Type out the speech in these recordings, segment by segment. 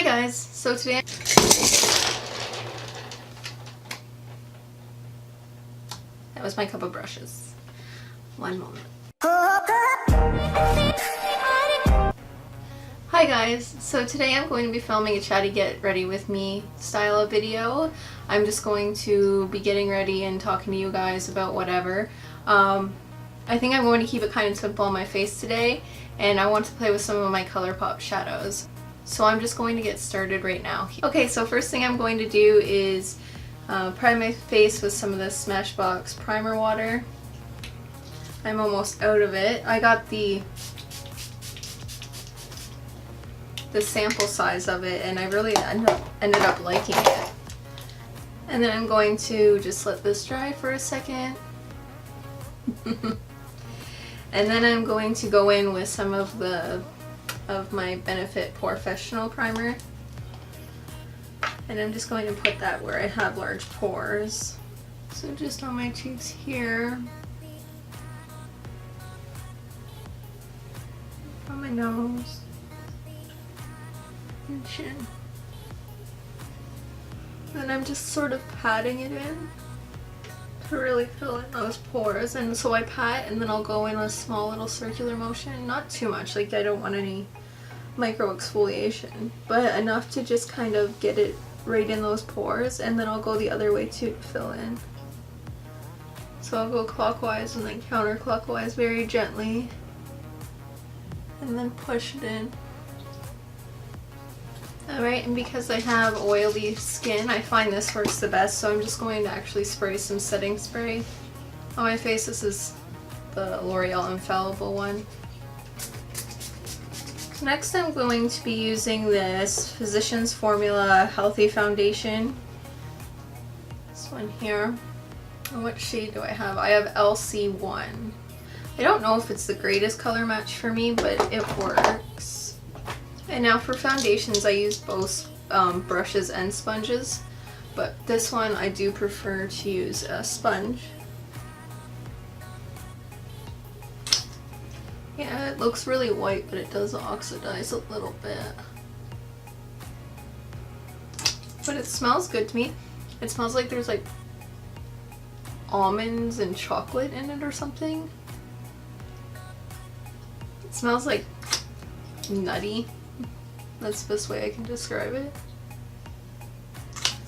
Hi guys, so today that was my cup of brushes. One moment. Hi guys, so today I'm going to be filming a Chatty get ready with me style of video. I'm just going to be getting ready and talking to you guys about whatever. I think I'm going to keep it kind of simple on my face today, and I want to play with some of my ColourPop shadows. So I'm just going to get started right now. Okay, so first thing I'm going to do is prime my face with some of this Smashbox primer water. I'm almost out of it. I got the sample size of it, and I really ended up liking it. And then I'm going to just let this dry for a second. And then I'm going to go in with some of my Benefit Professional primer. And I'm just going to put that where I have large pores. So just on my cheeks here. On my nose. And chin. Then I'm just sort of patting it in to really fill in those pores. And so I pat, and then I'll go in a small little circular motion. Not too much, like I don't want any micro exfoliation, but enough to just kind of get it right in those pores, and then I'll go the other way too to fill in. So I'll go clockwise and then counterclockwise very gently, and then push it in. Alright, and because I have oily skin, I find this works the best, so I'm just going to actually spray some setting spray on my face. This is the L'Oreal Infallible one. Next I'm going to be using this Physicians Formula Healthy Foundation. This one here. And what shade do I have? I have LC1. I don't know if it's the greatest color match for me, but it works. And now for foundations, I use both brushes and sponges, but this one I do prefer to use a sponge. Yeah, it looks really white, but it does oxidize a little bit. But it smells good to me. It smells like there's like almonds and chocolate in it or something. It smells like nutty. That's the best way I can describe it.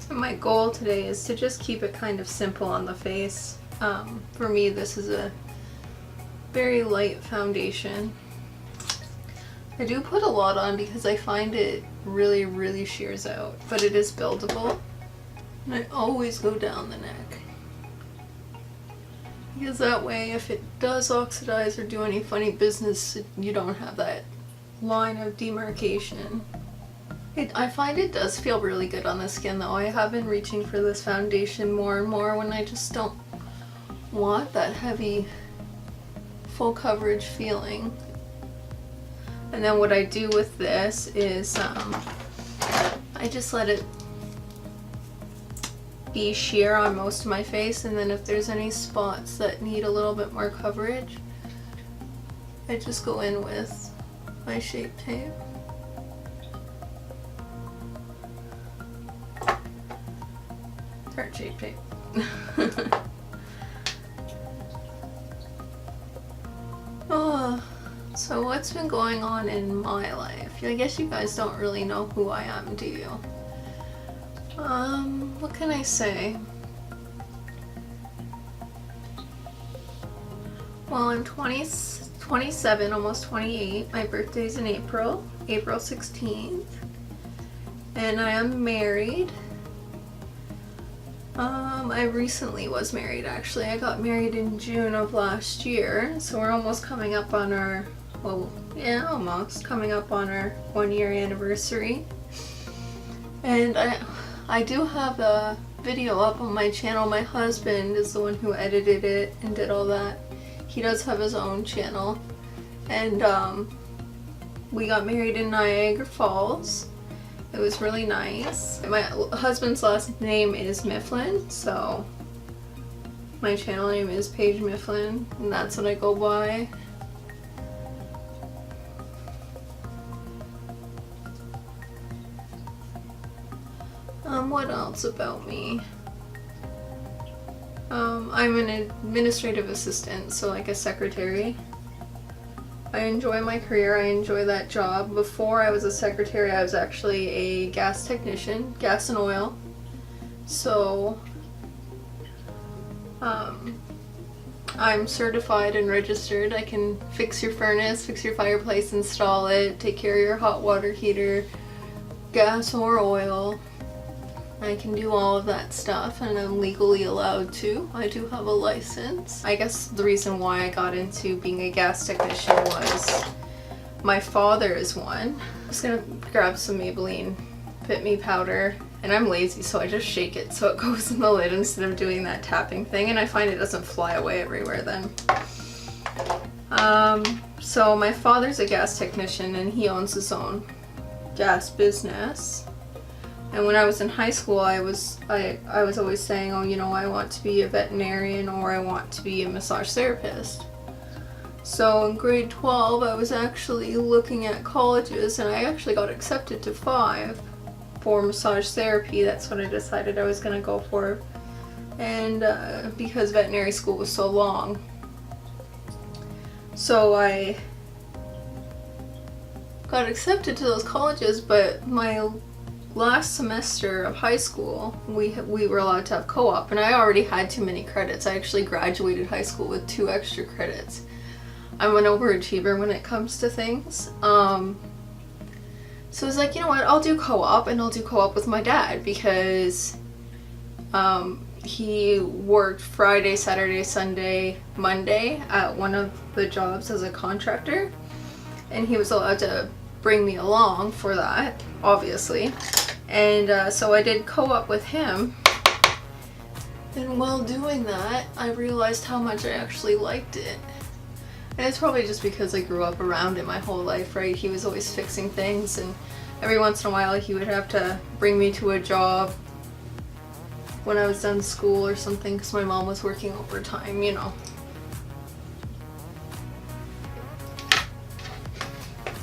And my goal today is to just keep it kind of simple on the face. For me, this is a very light foundation. I do put a lot on because I find it really shears out, but it is buildable. And I always go down the neck. Because that way, if it does oxidize or do any funny business, you don't have that line of demarcation. I find it does feel really good on the skin though. I have been reaching for this foundation more and more when I just don't want that heavy full coverage feeling. And then what I do with this is I just let it be sheer on most of my face, and then if there's any spots that need a little bit more coverage, I just go in with my Shape Tape. Tart Shape Tape. Oh, so what's been going on in my life? I guess you guys don't really know who I am, do you? What can I say? Well, I'm 27, almost 28. My birthday's in April 16th. And I am married. I recently was married actually. I got married in June of last year. So we're almost coming up on our, well, yeah, almost coming up on our 1-year anniversary. And I do have a video up on my channel. My husband is the one who edited it and did all that. He does have his own channel, and we got married in Niagara Falls. It was really nice. My husband's last name is Mifflin, so my channel name is Paige Mifflin, and that's what I go by. What else about me? I'm an administrative assistant, so like a secretary. I enjoy my career, I enjoy that job. Before I was a secretary, I was actually a gas technician, gas and oil. So, I'm certified and registered. I can fix your furnace, fix your fireplace, install it, take care of your hot water heater, gas or oil. I can do all of that stuff, and I'm legally allowed to. I do have a license. I guess the reason why I got into being a gas technician was my father is one. I'm just gonna grab some Maybelline Fit Me powder, and I'm lazy, so I just shake it so it goes in the lid instead of doing that tapping thing, and I find it doesn't fly away everywhere then. So my father's a gas technician, and he owns his own gas business. And when I was in high school, I was always saying, oh, you know, I want to be a veterinarian or I want to be a massage therapist. So in grade 12, I was actually looking at colleges, and I actually got accepted to 5 for massage therapy. That's what I decided I was going to go for. And because veterinary school was so long. So I got accepted to those colleges, but my last semester of high school, we were allowed to have co-op, and I already had too many credits. I actually graduated high school with 2 extra credits. I'm an overachiever when it comes to things. So I was like, you know what, I'll do co-op, and I'll do co-op with my dad, because he worked Friday, Saturday, Sunday, Monday at one of the jobs as a contractor, and he was allowed to bring me along for that, obviously. And so I did co-op with him, and while doing that, I realized how much I actually liked it. And it's probably just because I grew up around it my whole life, right? He was always fixing things, and every once in a while he would have to bring me to a job when I was done school or something, because my mom was working overtime, you know.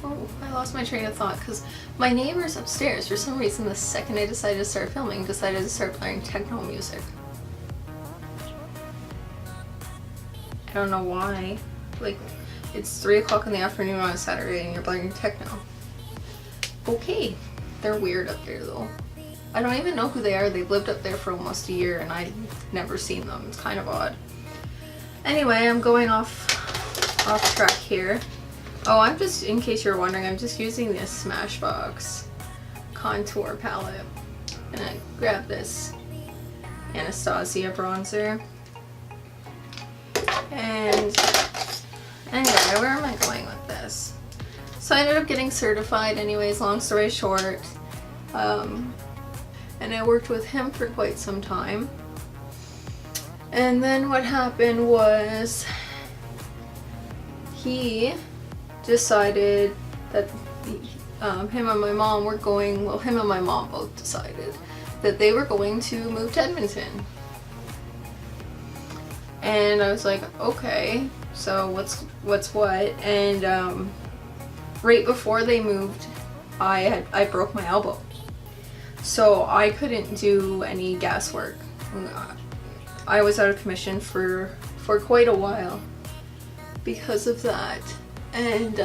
Oh, I lost my train of thought because my neighbors upstairs, for some reason, the second I decided to start filming, decided to start playing techno music. I don't know why. Like, it's 3 o'clock in the afternoon on a Saturday and you're playing techno. Okay, they're weird up there though. I don't even know who they are. They've lived up there for almost a year and I've never seen them. It's kind of odd. Anyway, I'm going off track here. Oh, I'm just, in case you're wondering, I'm just using this Smashbox contour palette. And I grabbed this Anastasia bronzer. And anyway, where am I going with this? So I ended up getting certified anyways, long story short. And I worked with him for quite some time. And then what happened was he decided that him and my mom were going, well, him and my mom both decided that they were going to move to Edmonton. And I was like, okay, so what's what? And right before they moved, I broke my elbow. So I couldn't do any gas work. I was out of commission for quite a while because of that. And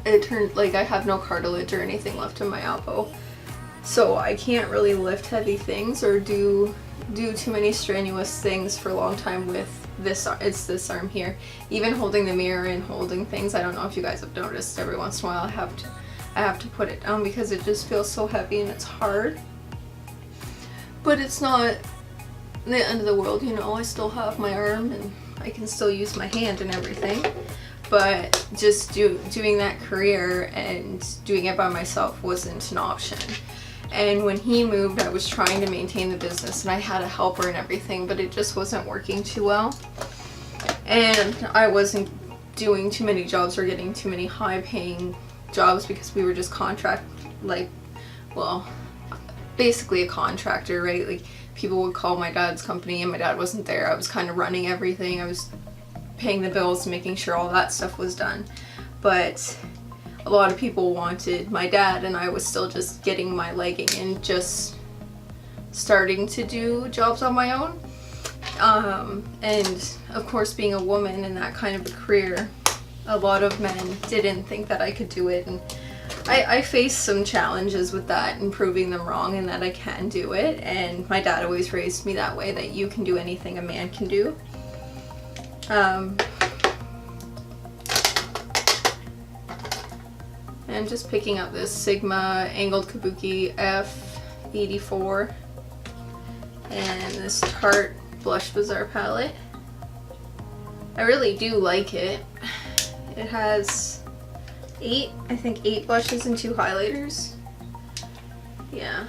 it turned, like, I have no cartilage or anything left in my elbow. So I can't really lift heavy things or do too many strenuous things for a long time with this. It's this arm here. Even holding the mirror and holding things, I don't know if you guys have noticed, every once in a while I have to put it down because it just feels so heavy and it's hard. But it's not the end of the world, you know. I still have my arm and I can still use my hand and everything. But just doing that career and doing it by myself wasn't an option. And when he moved, I was trying to maintain the business and I had a helper and everything, but it just wasn't working too well. And I wasn't doing too many jobs or getting too many high-paying jobs because we were just basically a contractor, right? Like, people would call my dad's company and my dad wasn't there. I was kind of running everything. I was paying the bills and making sure all that stuff was done. But a lot of people wanted my dad and I was still just getting my legging and just starting to do jobs on my own. And of course, being a woman in that kind of a career, a lot of men didn't think that I could do it, and I faced some challenges with that and proving them wrong and that I can do it. And my dad always raised me that way, that you can do anything a man can do. I'm just picking up this Sigma angled kabuki F84 and this Tarte Blush Bazaar palette. I really do like it. It has eight blushes and 2 highlighters. Yeah.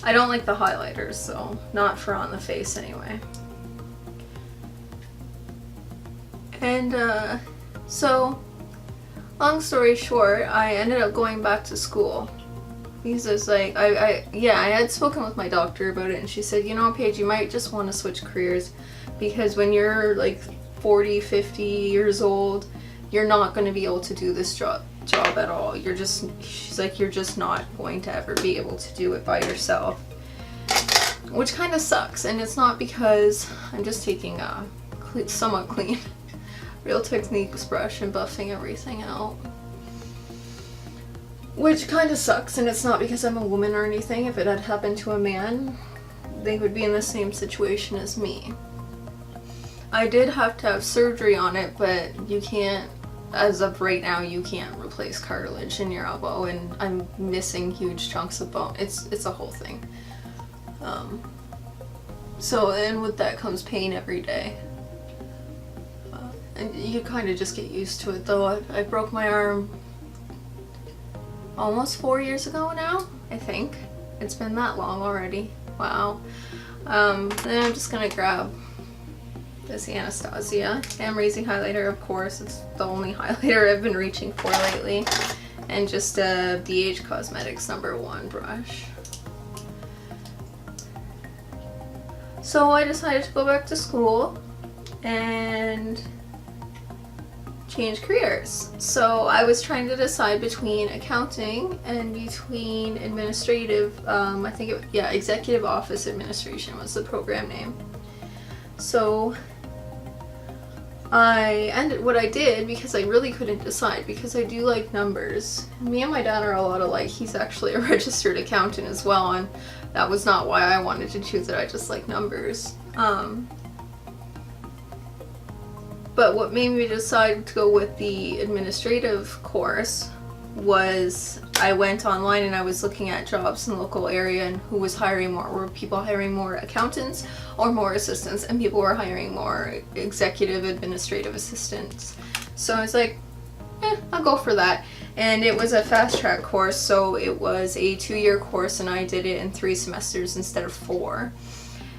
I don't like the highlighters, so not for on the face anyway. And so long story short, I ended up going back to school because it's like I had spoken with my doctor about it, and she said, you know, Paige, you might just want to switch careers because when you're like 40, 50 years old, you're not going to be able to do this job at all. She's like, you're just not going to ever be able to do it by yourself, which kind of sucks. And it's not because I'm just taking a somewhat clean Real Techniques brush and buffing everything out, which kind of sucks. And it's not because I'm a woman or anything. If it had happened to a man, they would be in the same situation as me. I did have to have surgery on it, but you can't, as of right now, you can't replace cartilage in your elbow, and I'm missing huge chunks of bone. It's a whole thing. And with that comes pain every day. And you kind of just get used to it, though. I broke my arm almost 4 years ago now, I think. It's been that long already. Wow. Then I'm just gonna grab this Anastasia Am Raising highlighter, of course. It's the only highlighter I've been reaching for lately. And just a BH Cosmetics #1 brush. So I decided to go back to school and change careers. So I was trying to decide between accounting and between administrative, executive office administration was the program name. So what I did, because I really couldn't decide, because I do like numbers. Me and my dad are a lot alike. He's actually a registered accountant as well, and that was not why I wanted to choose it. I just like numbers. But what made me decide to go with the administrative course was I went online and I was looking at jobs in the local area and who was hiring more. Were people hiring more accountants or more assistants? And people were hiring more executive administrative assistants. So I was like, I'll go for that. And it was a fast track course, so it was a 2-year course, and I did it in 3 semesters instead of 4.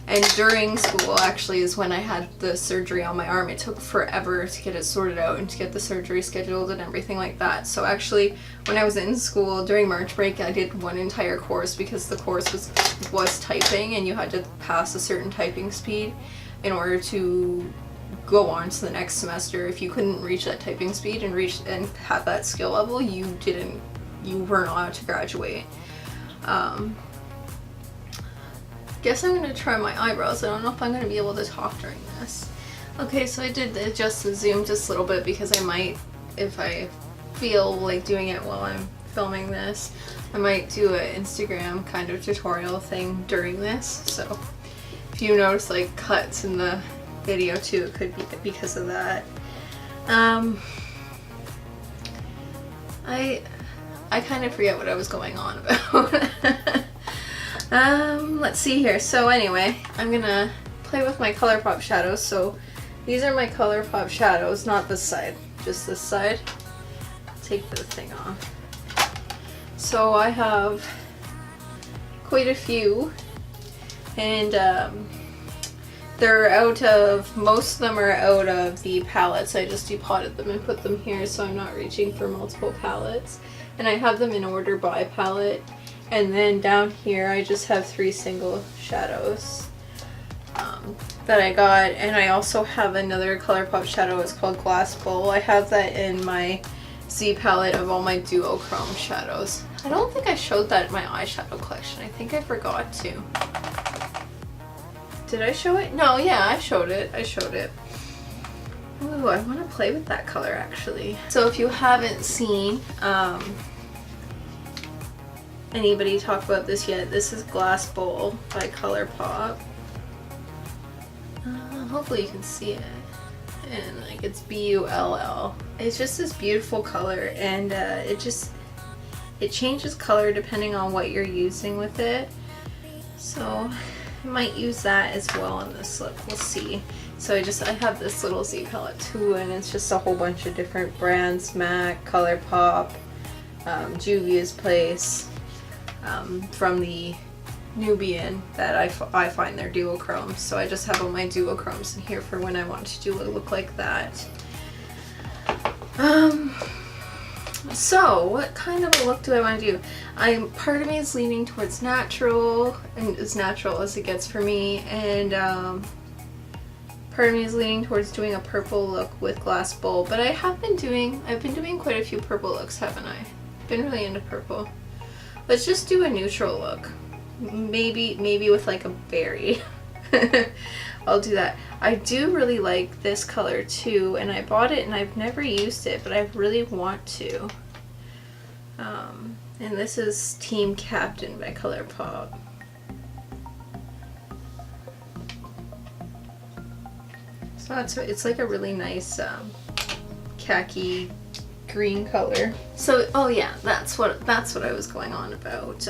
And during school actually is when I had the surgery on my arm. It took forever to get it sorted out and to get the surgery scheduled and everything like that. So actually when I was in school during March break, I did 1 entire course because the course was typing, and you had to pass a certain typing speed in order to go on to the next semester. If you couldn't reach that typing speed and have that skill level, you weren't allowed to graduate. Guess I'm going to try my eyebrows. I don't know if I'm going to be able to talk during this. Okay, so I did adjust the zoom just a little bit because I might, if I feel like doing it while I'm filming this, I might do an Instagram kind of tutorial thing during this. So if you notice like cuts in the video too, it could be because of that. I kind of forget what I was going on about. Let's see here. So anyway, I'm gonna play with my ColourPop shadows. So these are my ColourPop shadows, not this side, just this side. I'll take the thing off. So I have quite a few, and most of them are out of the palettes. I just depotted them and put them here so I'm not reaching for multiple palettes. And I have them in order by palette. And then down here I just have 3 single shadows that I got. And I also have another ColourPop shadow. It's called Glass Bowl. I have that in my Z palette of all my duochrome shadows. I don't think I showed that in my eyeshadow collection. I think I forgot to. Did I show it? No, yeah, I showed it. I showed it. Ooh, I want to play with that color actually. So if you haven't seen anybody talk about this yet, this is Glass Bowl by ColourPop. Hopefully you can see it. And like it's B-U-L-L. It's just this beautiful color, and it changes color depending on what you're using with it. So I might use that as well in this look. We'll see. So I have this little Z palette too, and it's just a whole bunch of different brands: MAC, ColourPop, Juvia's Place, from the Nubian that I find their duochromes. So I just have all my duochromes in here for when I want to do a look like that. So what kind of a look do I want to do? Part of me is leaning towards natural, and as natural as it gets for me, and part of me is leaning towards doing a purple look with Glass Bowl. But I've been doing quite a few purple looks, haven't I? Been really into purple. Let's just do a neutral look. Maybe with like a berry. I'll do that. I do really like this color too, and I bought it and I've never used it, but I really want to. And this is Team Captain by ColourPop. So it's like a really nice khaki green color. So oh yeah, that's what I was going on about.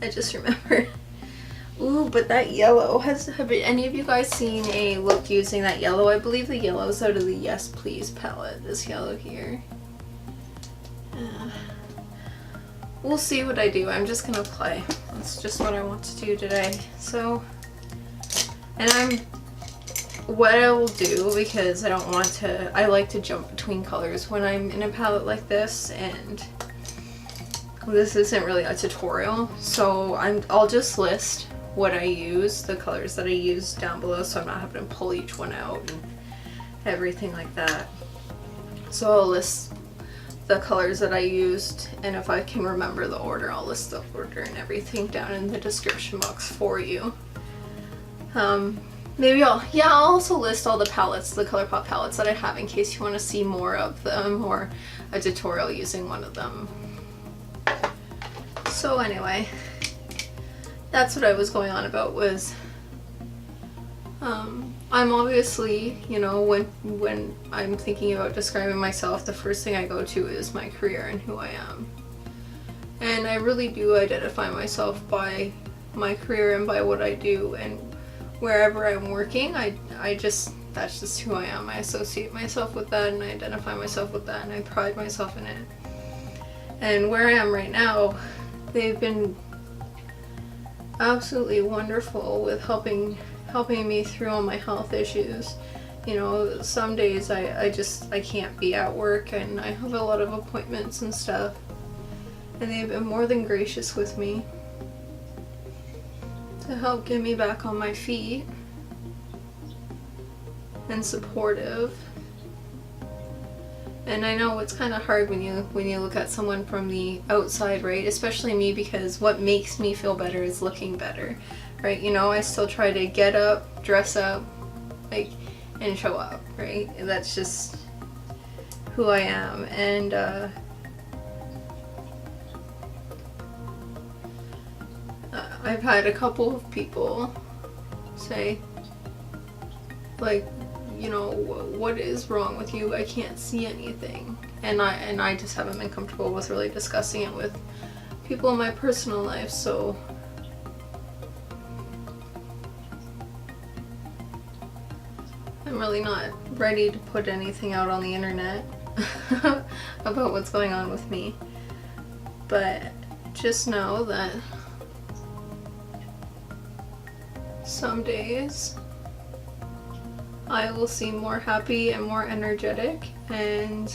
I just remembered. Ooh, but that yellow, have any of you guys seen a look using that yellow? I believe the yellow is out of the Yes Please palette, this yellow here. We'll see what I do. I'm just gonna play. That's just what I want to do today. So, and what I will do, because I don't want to, I like to jump between colors when I'm in a palette like this, and this isn't really a tutorial, so I'll just list what I use, the colors that I use down below, so I'm not having to pull each one out and everything like that. So I'll list the colors that I used, and if I can remember the order, I'll list the order and everything down in the description box for you. Maybe I'll also list all the palettes, the ColourPop palettes that I have, in case you want to see more of them or a tutorial using one of them. So anyway, that's what I was going on about, was I'm obviously, you know, when I'm thinking about describing myself, the first thing I go to is my career and who I am. And I really do identify myself by my career and by what I do, and wherever I'm working, that's just who I am. I associate myself with that, and I identify myself with that, and I pride myself in it. And where I am right now, they've been absolutely wonderful with helping me through all my health issues. You know, some days I can't be at work, and I have a lot of appointments and stuff, and they've been more than gracious with me to help get me back on my feet, and supportive. And I know it's kind of hard when you look at someone from the outside, right? Especially me, because what makes me feel better is looking better, right? You know, I still try to get up, dress up, like, and show up, right? And that's just who I am. And I've had a couple of people say, like, you know, what is wrong with you? I can't see anything. And I just haven't been comfortable with really discussing it with people in my personal life, so I'm really not ready to put anything out on the internet about what's going on with me. But just know that some days I will seem more happy and more energetic and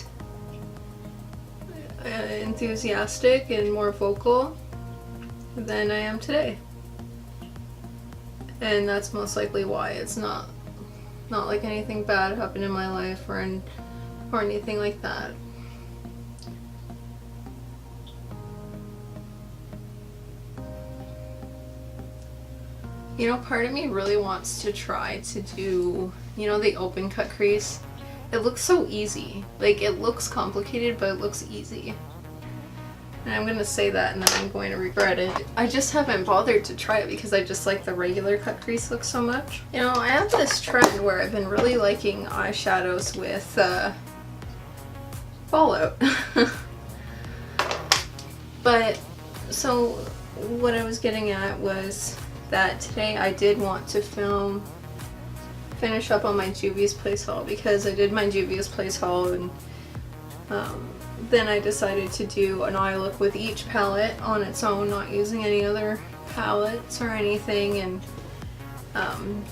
enthusiastic and more vocal than I am today. And that's most likely why. It's not like anything bad happened in my life or anything like that. You know, part of me really wants to try to do, you know, the open cut crease. It looks so easy. Like, it looks complicated, but it looks easy. And I'm gonna say that and then I'm going to regret it. I just haven't bothered to try it because I just like the regular cut crease look so much. You know, I have this trend where I've been really liking eyeshadows with fallout. But, so what I was getting at was that today I did want to finish up on my Juvia's Place haul because I did my Juvia's Place haul and then I decided to do an eye look with each palette on its own, not using any other palettes or anything, and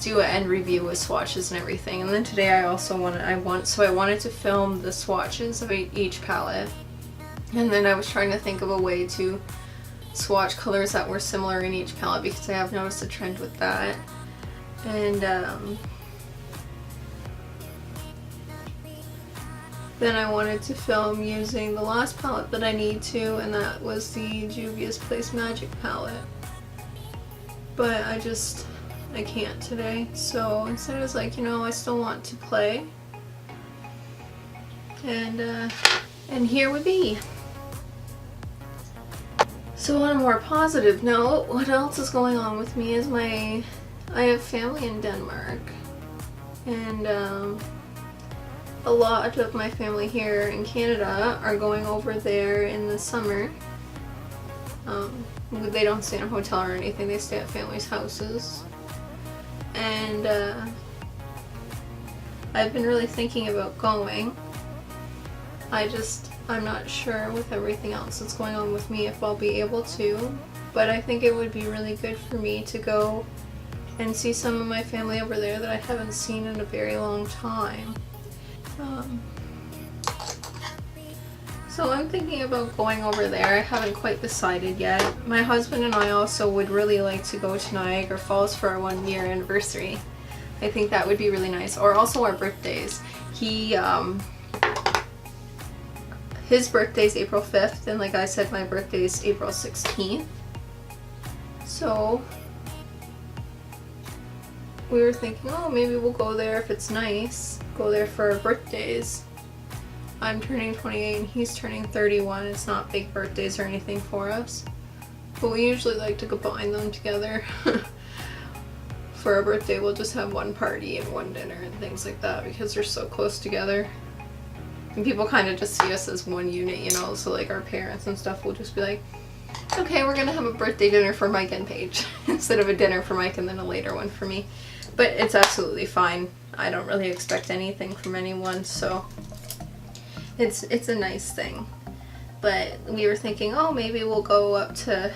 do an end review with swatches and everything. And then today I also wanted to film the swatches of each palette, and then I was trying to think of a way to swatch colors that were similar in each palette because I have noticed a trend with that. And then I wanted to film using the last palette that I need to, and that was the Juvia's Place Magic palette. But I can't today. So instead I was like, you know, I still want to play. And here we be. So on a more positive note, what else is going on with me is I have family in Denmark. And a lot of my family here in Canada are going over there in the summer. They don't stay in a hotel or anything, they stay at families' houses. And I've been really thinking about going. I'm not sure with everything else that's going on with me if I'll be able to, but I think it would be really good for me to go and see some of my family over there that I haven't seen in a very long time. So I'm thinking about going over there. I haven't quite decided yet. My husband and I also would really like to go to Niagara Falls for our 1-year anniversary. I think that would be really nice. Or also our birthdays. His birthday's April 5th, and like I said, my birthday's April 16th. So we were thinking, oh, maybe we'll go there if it's nice. Go there for our birthdays. I'm turning 28 and he's turning 31. It's not big birthdays or anything for us, but we usually like to combine them together. For our birthday, we'll just have one party and one dinner and things like that because they're so close together. And people kind of just see us as one unit, you know, so like our parents and stuff will just be like, okay, we're gonna have a birthday dinner for Mike and Paige instead of a dinner for Mike and then a later one for me. But it's absolutely fine. I don't really expect anything from anyone, so it's a nice thing. But we were thinking, oh, maybe we'll go up to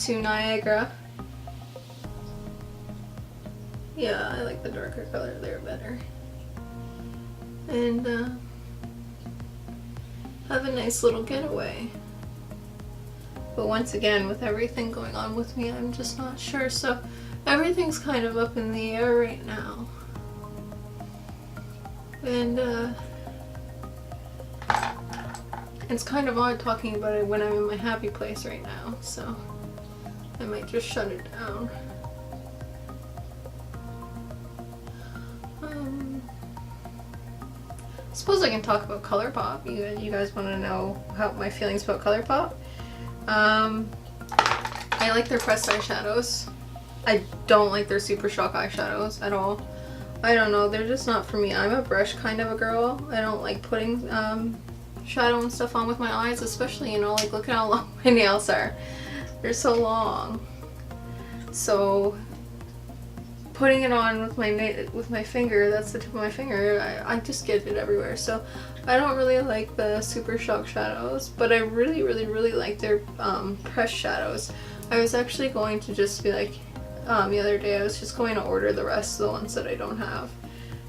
Niagara. Yeah, I like the darker color there better. And have a nice little getaway. But once again, with everything going on with me, I'm just not sure. So everything's kind of up in the air right now. And it's kind of odd talking about it when I'm in my happy place right now, so I might just shut it down. I suppose I can talk about ColourPop. You guys want to know my feelings about ColourPop? I like their pressed eyeshadows. I don't like their Super Shock eyeshadows at all. I don't know, they're just not for me. I'm a brush kind of a girl. I don't like putting shadow and stuff on with my eyes, especially, you know, like look at how long my nails are. They're so long. So putting it on with my finger, that's the tip of my finger, I just get it everywhere. So I don't really like the Super Shock shadows, but I really, really, really like their pressed shadows. I was actually going to just be like, the other day I was just going to order the rest of the ones that I don't have,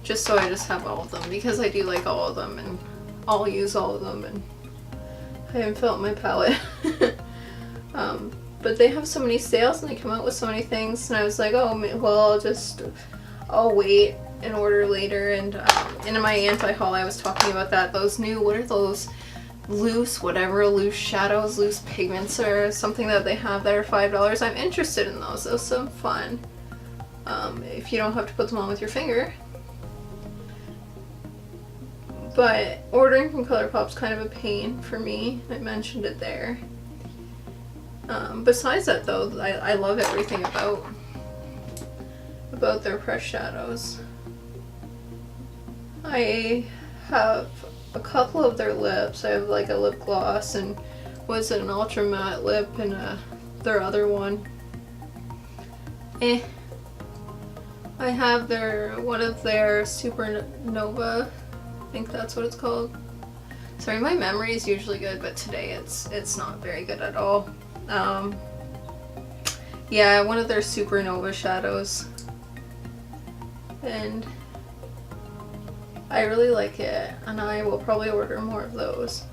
just so I just have all of them, because I do like all of them and I'll use all of them, and I haven't filled my palette. But they have so many sales and they come out with so many things, and I was like, oh well, I'll wait and order later. And in my anti-haul I was talking about that, those new, what are those, loose shadows, loose pigments or something that they have that are $5. I'm interested in those. Those are some fun. if you don't have to put them on with your finger. But ordering from ColourPop's kind of a pain for me. I mentioned it there. Besides that though, I love everything about their pressed shadows. I have a couple of their lips. I have like a lip gloss and was it an ultra matte lip and their other one. I have one of their Supernova. I think that's what it's called. Sorry, my memory is usually good, but today it's not very good at all. Yeah, one of their Supernova shadows, and I really like it, and I will probably order more of those.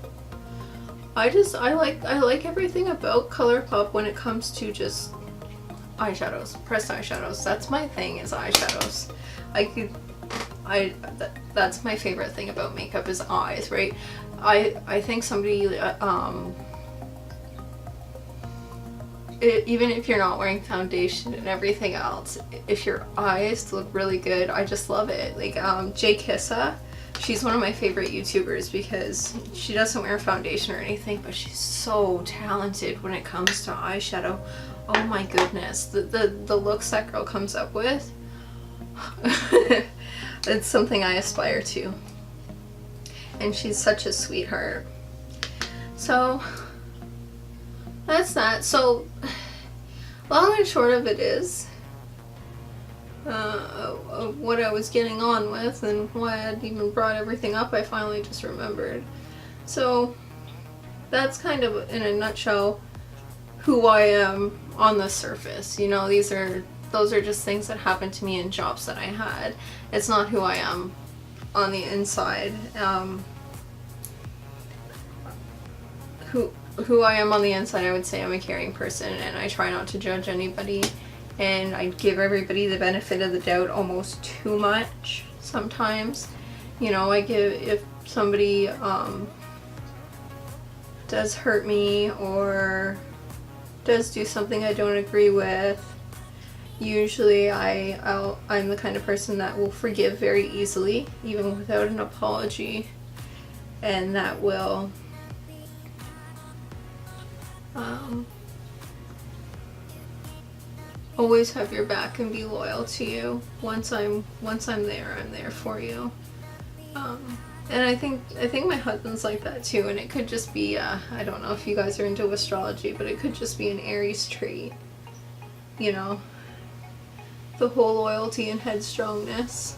I like everything about ColourPop when it comes to just eyeshadows, pressed eyeshadows. That's my thing, is eyeshadows. That's my favorite thing about makeup is eyes, right? I think somebody, even if you're not wearing foundation and everything else, if your eyes look really good, I just love it. Like Jay Kissa, she's one of my favorite YouTubers because she doesn't wear foundation or anything, but she's so talented when it comes to eyeshadow. Oh my goodness, the looks that girl comes up with. It's something I aspire to. And she's such a sweetheart. So that's that. So long and short of it is what I was getting on with and why I'd even brought everything up, I finally just remembered. So that's kind of in a nutshell who I am on the surface. You know, those are just things that happened to me in jobs that I had. It's not who I am on the inside. Who I am on the inside, I would say I'm a caring person, and I try not to judge anybody, and I give everybody the benefit of the doubt almost too much sometimes. You know, if somebody does hurt me or does do something I don't agree with, usually I'm the kind of person that will forgive very easily, even without an apology, and that will always have your back and be loyal to you. Once I'm there, I'm there for you. And I think my husband's like that too, and it could just be I don't know if you guys are into astrology, but it could just be an Aries trait, you know, the whole loyalty and headstrongness.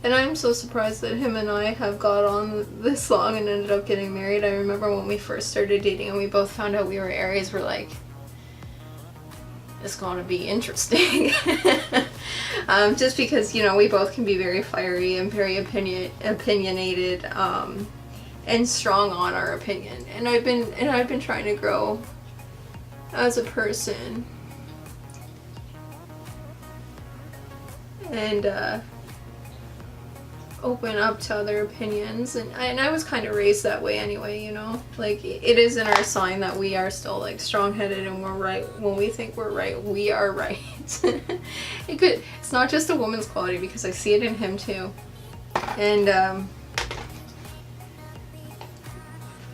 And I'm so surprised that him and I have got on this long and ended up getting married. I remember when we first started dating and we both found out we were Aries, we're like, it's going to be interesting. Just because, you know, we both can be very fiery and very opinionated and strong on our opinion. And I've been trying to grow as a person and open up to other opinions, and I was kind of raised that way anyway, you know, like it is in our sign that we are still like strong-headed and we're right. When we think we're right, we are right. It's not just a woman's quality, because I see it in him too, and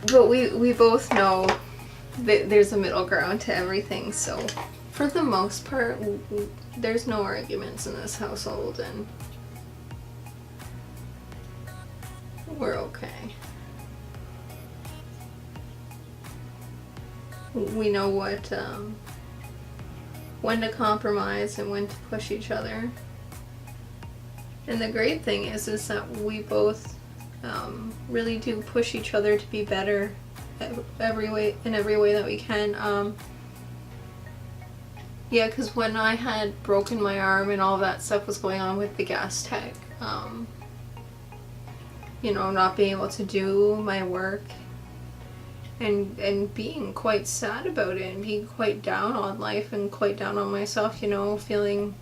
but we both know that there's a middle ground to everything, so for the most part there's no arguments in this household, and we're okay. We know what when to compromise and when to push each other. And the great thing is that we both really do push each other to be better in every way that we can. Yeah, because when I had broken my arm and all that stuff was going on with the gas tech, you know, not being able to do my work and being quite sad about it and being quite down on life and quite down on myself, you know, feeling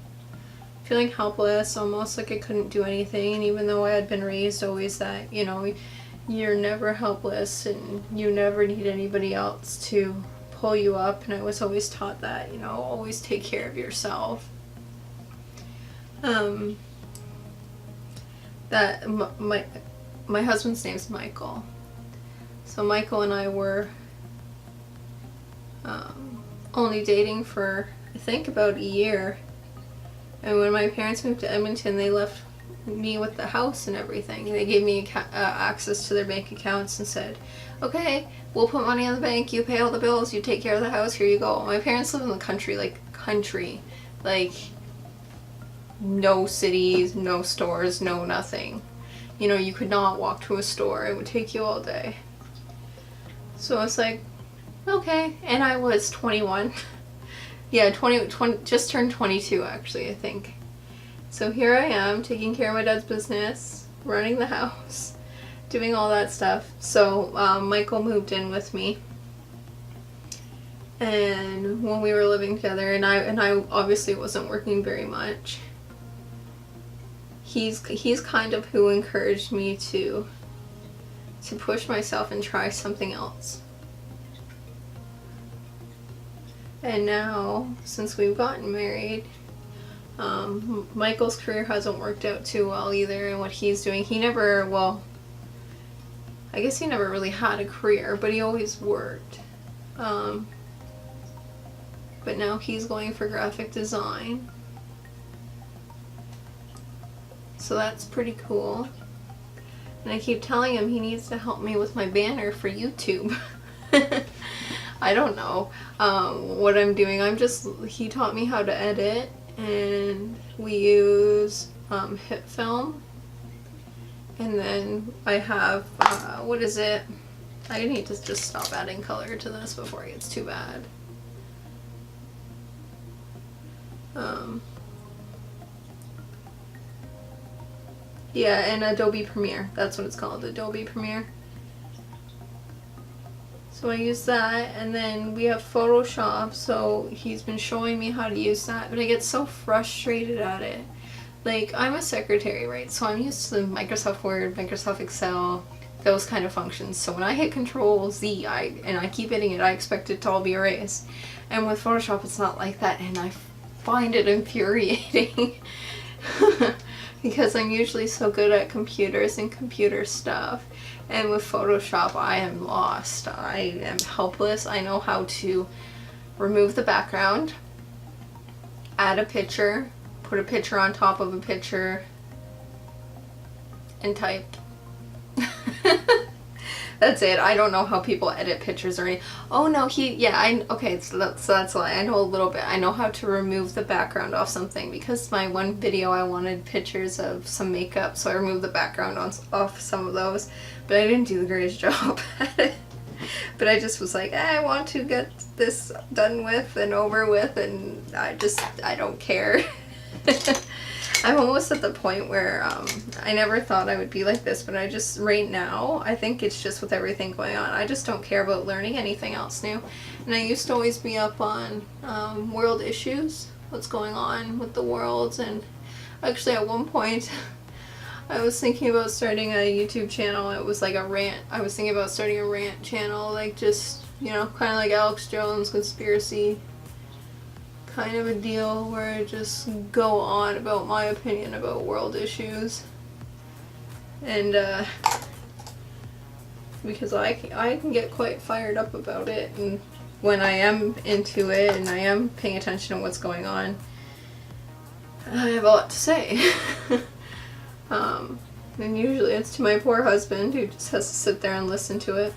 helpless, almost like I couldn't do anything. And even though I had been raised always that, you know, you're never helpless and you never need anybody else to pull you up, and I was always taught that, you know, always take care of yourself. Um, that my husband's name's Michael. So Michael and I were only dating for, I think, about a year. And when my parents moved to Edmonton, they left me with the house and everything. They gave me access to their bank accounts and said, okay, we'll put money in the bank, you pay all the bills, you take care of the house, here you go. My parents live in the country, like no cities, no stores, no nothing. You know, you could not walk to a store, it would take you all day. So I was like, okay, and I was 21. Yeah, 20, just turned 22 actually, I think. So here I am, taking care of my dad's business, running the house, doing all that stuff. So Michael moved in with me, and when we were living together, and I obviously wasn't working very much. He's kind of who encouraged me to push myself and try something else. And now, since we've gotten married, Michael's career hasn't worked out too well either, and what he's doing, he never, well, I guess he never really had a career, but he always worked. But now he's going for graphic design. So that's pretty cool. And I keep telling him he needs to help me with my banner for YouTube. I don't know what I'm doing. He taught me how to edit, and we use hit film. And then I have, what is it? I need to just stop adding color to this before it gets too bad. Yeah, and Adobe Premiere. That's what it's called, Adobe Premiere. So I use that, and then we have Photoshop, so he's been showing me how to use that, but I get so frustrated at it. Like, I'm a secretary, right? So I'm used to Microsoft Word, Microsoft Excel, those kind of functions. So when I hit Control Z, and I keep hitting it, I expect it to all be erased. And with Photoshop, it's not like that, and I find it infuriating. Because I'm usually so good at computers and computer stuff. And with Photoshop, I am lost. I am helpless. I know how to remove the background, add a picture, put a picture on top of a picture, and type. That's it. I don't know how people edit pictures or anything. Oh no, okay, so that's why I know a little bit. I know how to remove the background off something, because my one video I wanted pictures of some makeup, so I removed the background off some of those, but I didn't do the greatest job at it. But I just was like, I want to get this done with and over with, and I don't care. I'm almost at the point where I never thought I would be like this, but right now, I think it's just with everything going on, I just don't care about learning anything else new. And I used to always be up on world issues, what's going on with the world, and actually at one point, I was thinking about starting a YouTube channel. It was like a rant. I was thinking about starting a rant channel, like just, kind of like Alex Jones conspiracy kind of a deal, where I just go on about my opinion about world issues. And because I can get quite fired up about it, and when I am into it and I am paying attention to what's going on, I have a lot to say. And usually it's to my poor husband, who just has to sit there and listen to it.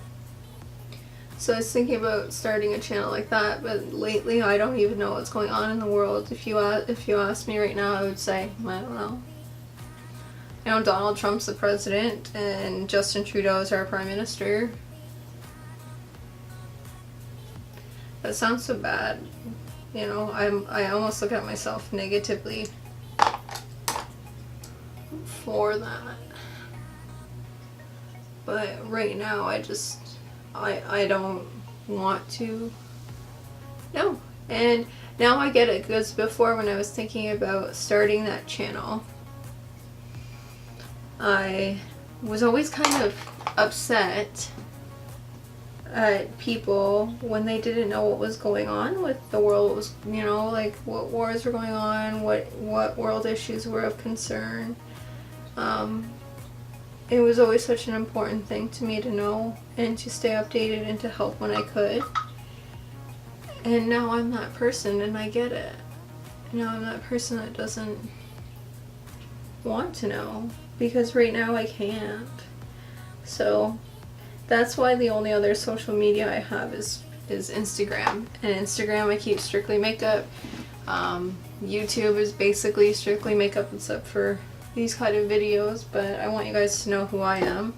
So I was thinking about starting a channel like that, but lately I don't even know what's going on in the world. If you ask me right now, I would say, I don't know. Donald Trump's the president, and Justin Trudeau is our prime minister. That sounds so bad. I almost look at myself negatively for that. But right now, I don't want to. No. And now I get it, because before, when I was thinking about starting that channel, I was always kind of upset at people when they didn't know what was going on with the world. What was, you know, like what wars were going on, what world issues were of concern. It was always such an important thing to me to know and to stay updated and to help when I could. And now I'm that person and I get it. Now I'm that person that doesn't want to know because right now I can't. So that's why the only other social media I have is Instagram. And Instagram I keep strictly makeup. YouTube is basically strictly makeup except for these kind of videos, but I want you guys to know who I am.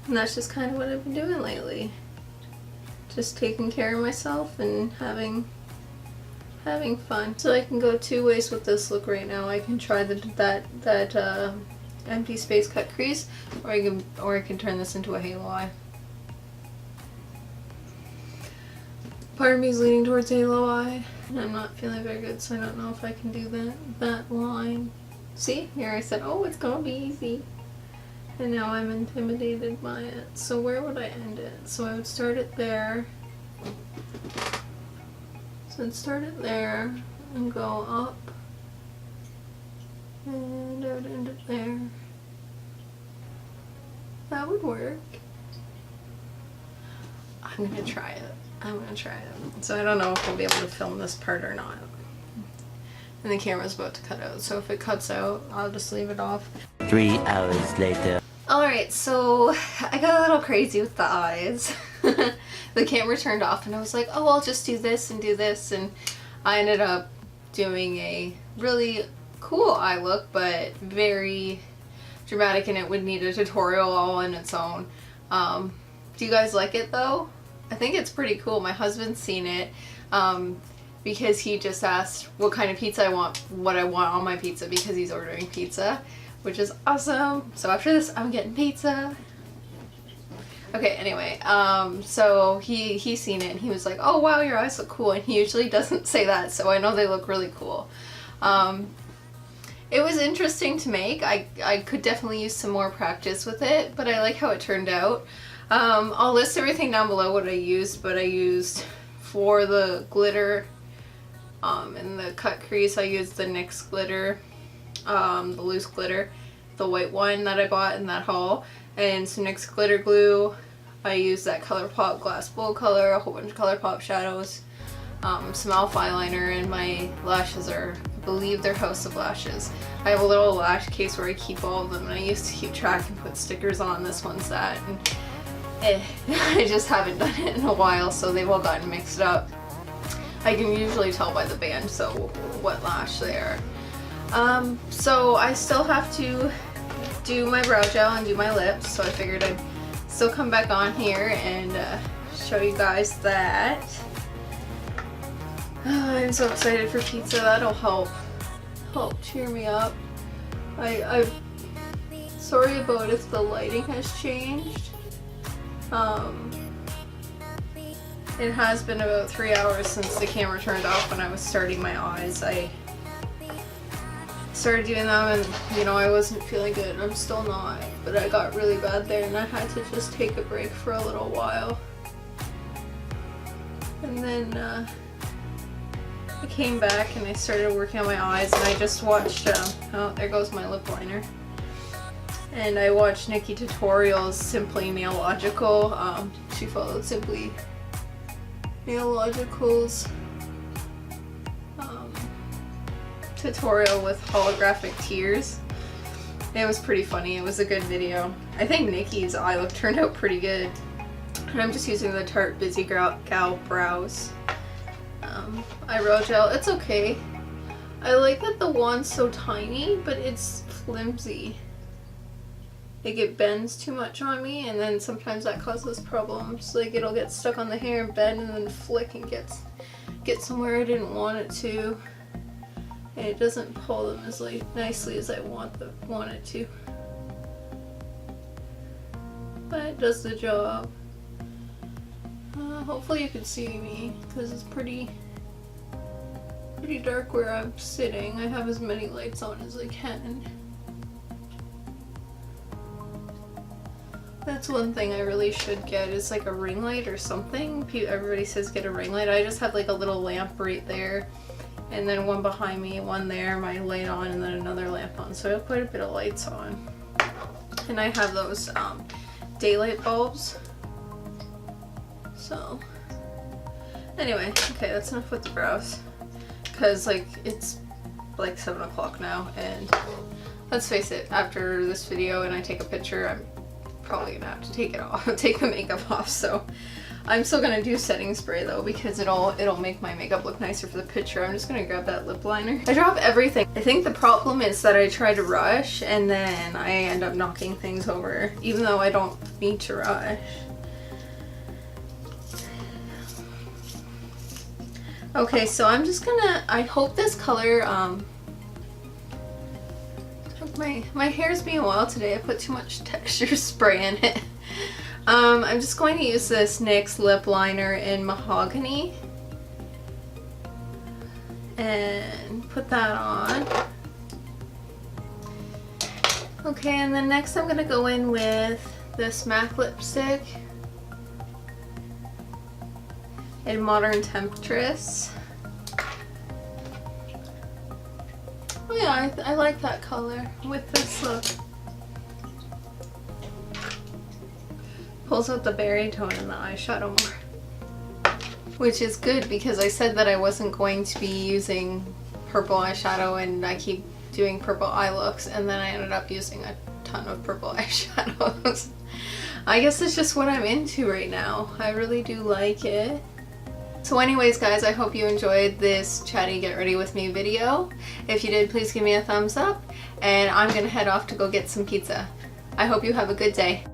And that's just kind of what I've been doing lately. Just taking care of myself and having fun. So I can go two ways with this look right now. I can try that empty space cut crease, or I can turn this into a halo eye. Part of me is leaning towards halo eye, and I'm not feeling very good, so I don't know if I can do that line. See? Here I said, oh, it's gonna be easy. And now I'm intimidated by it. So where would I end it? So I would start it there. So I'd start it there and go up. And I would end it there. That would work. I'm gonna try it. So I don't know if I'll be able to film this part or not. And the camera's about to cut out, so if it cuts out, I'll just leave it off. 3 hours later. Alright, so I got a little crazy with the eyes. The camera turned off and I was like, oh, I'll just do this, and I ended up doing a really cool eye look, but very dramatic, and it would need a tutorial all on its own. Do you guys like it though? I think it's pretty cool. My husband's seen it because he just asked what kind of pizza I want, what I want on my pizza, because he's ordering pizza, which is awesome. So after this, I'm getting pizza. Okay, anyway, so he's seen it and he was like, oh wow, your eyes look cool, and he usually doesn't say that, so I know they look really cool. It was interesting to make. I could definitely use some more practice with it, but I like how it turned out. I'll list everything down below what I used, but I used for the glitter and the cut crease, I used the NYX glitter, the loose glitter, the white one that I bought in that haul, and some NYX glitter glue. I used that ColourPop glass bowl color, a whole bunch of ColourPop shadows, some e.l.f. eyeliner, and my lashes are, I believe they're House of Lashes. I have a little lash case where I keep all of them, and I used to keep track and put stickers on. This one's that, and I just haven't done it in a while, so they've all gotten mixed up. I can usually tell by the band, so what lash they are. So I still have to do my brow gel and do my lips, so I figured I'd still come back on here and show you guys that. I'm so excited for pizza. That'll help cheer me up. I'm sorry about if the lighting has changed. It has been about 3 hours since the camera turned off when I was starting my eyes. I started doing them and, you know, I wasn't feeling good. I'm still not, but I got really bad there and I had to just take a break for a little while. And then I came back and I started working on my eyes, and I just watched, oh, there goes my lip liner. And I watched Nikki Tutorial's Simply Nailogical. She followed Simply Nailogical's tutorial with holographic tears. It was pretty funny. It was a good video. I think Nikki's eye look turned out pretty good. And I'm just using the Tarte Busy Gal Brows eyebrow gel. It's okay. I like that the wand's so tiny, but it's flimsy. Like, it bends too much on me, and then sometimes that causes problems. Like, it'll get stuck on the hair and bend and then flick and get somewhere I didn't want it to. And it doesn't pull them as nicely as I want it to. But it does the job. Hopefully you can see me, because it's pretty dark where I'm sitting. I have as many lights on as I can. That's one thing I really should get is like a ring light or something. Everybody says get a ring light. I just have like a little lamp right there, and then one behind me, one there, my light on, and then another lamp on. So I have quite a bit of lights on. And I have those daylight bulbs. So anyway, okay, that's enough with the brows. Because like it's like 7 o'clock now, and let's face it, after this video and I take a picture, I'm probably gonna have to take it off, take the makeup off. So I'm still gonna do setting spray though, because it'll make my makeup look nicer for the picture. I'm just gonna grab that lip liner. I drop everything. I think the problem is that I try to rush and then I end up knocking things over, even though I don't need to rush. Okay, so I'm just gonna, I hope this color, my hair's being wild today. I put too much texture spray in it. I'm just going to use this NYX lip liner in Mahogany and put that on. Okay, and then next I'm gonna go in with this MAC lipstick in Modern Temptress. Oh yeah, I like that color with this look. Pulls out the berry tone in the eyeshadow more. Which is good, because I said that I wasn't going to be using purple eyeshadow and I keep doing purple eye looks, and then I ended up using a ton of purple eyeshadows. I guess it's just what I'm into right now. I really do like it. So anyways guys, I hope you enjoyed this Chatty Get Ready With Me video. If you did, please give me a thumbs up, and I'm gonna head off to go get some pizza. I hope you have a good day.